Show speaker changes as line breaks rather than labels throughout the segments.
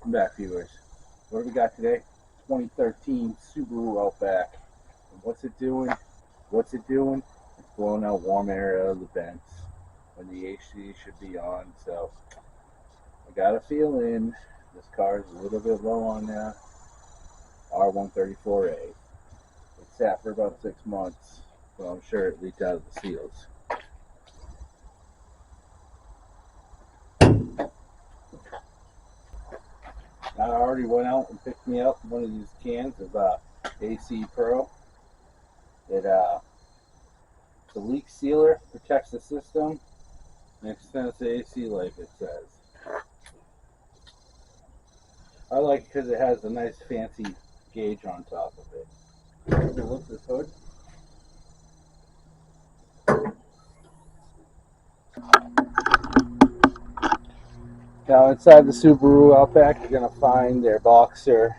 Welcome back, viewers. What do we got today? 2013 Subaru Outback. And what's it doing? It's blowing out warm air out of the vents when the AC should be on. So I got a feeling this car is a little bit low on R134A. It sat for about 6 months, so I'm sure it leaked out of the seals. I already went out and picked me up one of these cans of AC Pro. The leak sealer protects the system and extends the AC life, it says. I like it because it has a nice fancy gauge on top of it. Take a look at this hood. Now inside the Subaru Outback, you're going to find their Boxer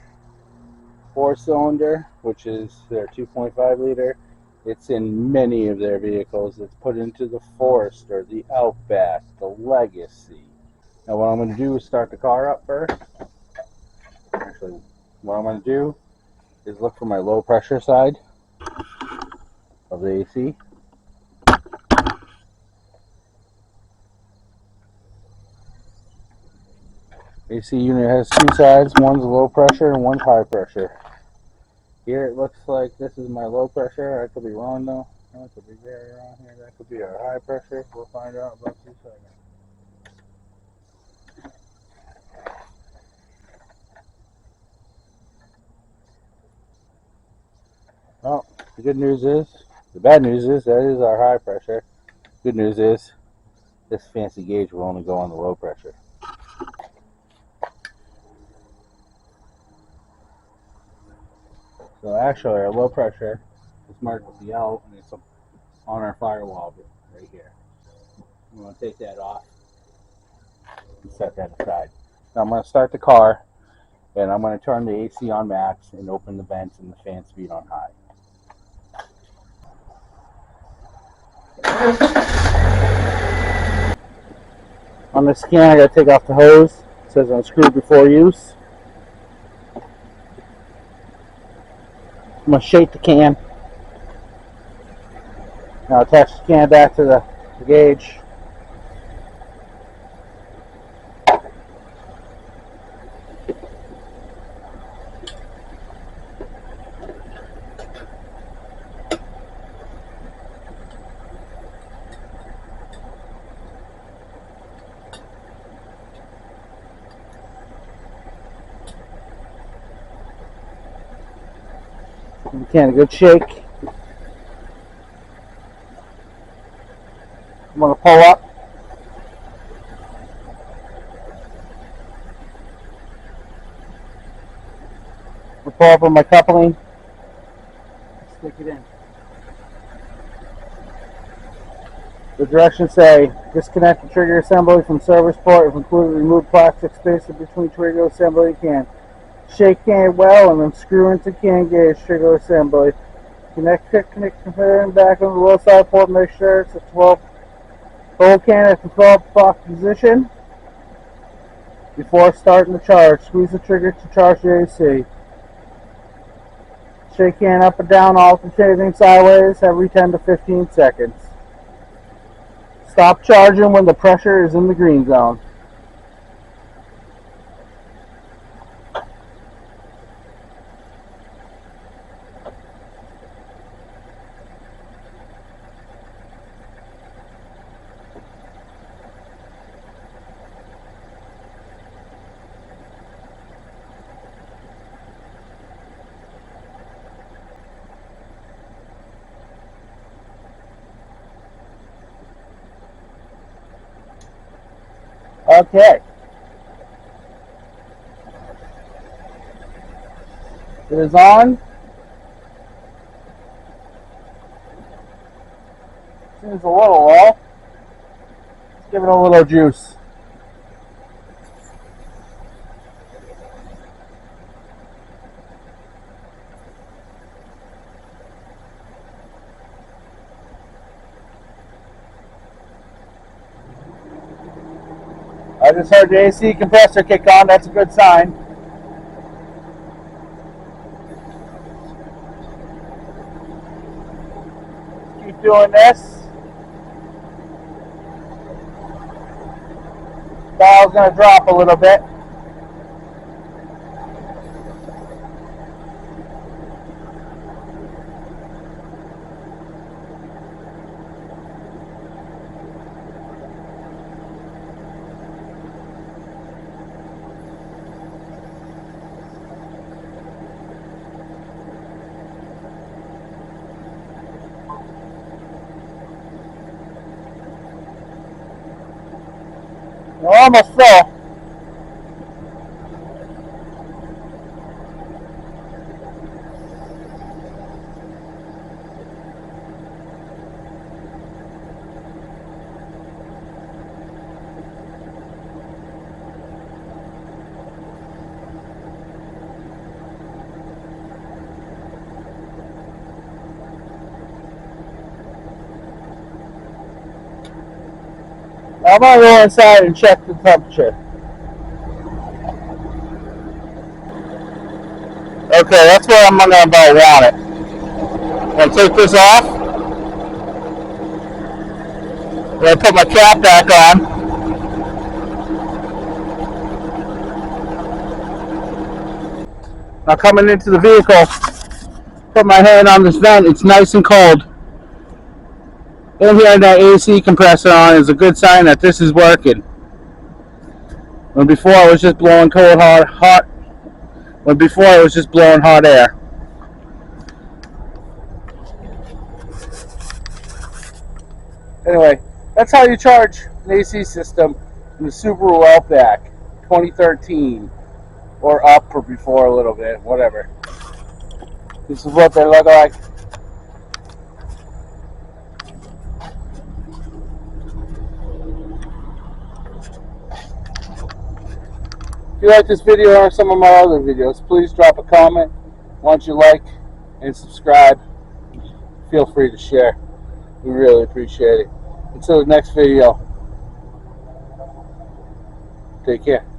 4-cylinder, which is their 2.5 liter. It's in many of their vehicles. It's put into the Forester, the Outback, the Legacy. Now what I'm going to do is start the car up first. Actually, what I'm going to do is look for my low pressure side of the AC. AC unit has two sides, one's low pressure and one's high pressure. Here it looks like this is my low pressure. I could be wrong though. That could be very wrong here. That could be our high pressure. We'll find out about 2 seconds. Well, the good news is, the bad news is that is our high pressure. Good news is this fancy gauge will only go on the low pressure. So actually our low pressure is marked with the L and it's on our firewall right here. I'm going to take that off and set that aside. Now I'm going to start the car and I'm going to turn the AC on max and open the vents and the fan speed on high. On the scan I got to take off the hose. It says unscrew before use. I'm going to shake the can. Now attach the can back to the gauge. Give the can a good shake. I'm going to pull up. I'll pull up on my coupling. Stick it in. The directions say disconnect the trigger assembly from service port. If included, remove plastic spacer between trigger assembly and can. Shake can well and then screw into can gauge trigger assembly. Connect computer back on the low side port. Make sure it's a 12. Hold can at the 12 o'clock position. Before starting the charge, squeeze the trigger to charge the AC. Shake can up and down, alternating sideways every 10 to 15 seconds. Stop charging when the pressure is in the green zone. Okay. It is on. Seems a little low. Let's give it a little juice. I just heard the AC compressor kick on. That's a good sign. Keep doing this. Dial's going to drop a little bit. We're almost full. I'm going to go inside and check the temperature. Okay, that's where I'm going to about want it. I'm going to take this off. I'm going to put my cap back on. Now coming into the vehicle, put my hand on this vent. It's nice and cold. And hearing that AC compressor on is a good sign that this is working. When before it was just blowing cold, hot. When before it was just blowing hot air. Anyway, that's how you charge an AC system in the Subaru Outback 2013, or up or before a little bit, whatever. This is what they look like. If you like this video or some of my other videos, please drop a comment. Once you like and subscribe, feel free to share. We really appreciate it. Until the next video, take care.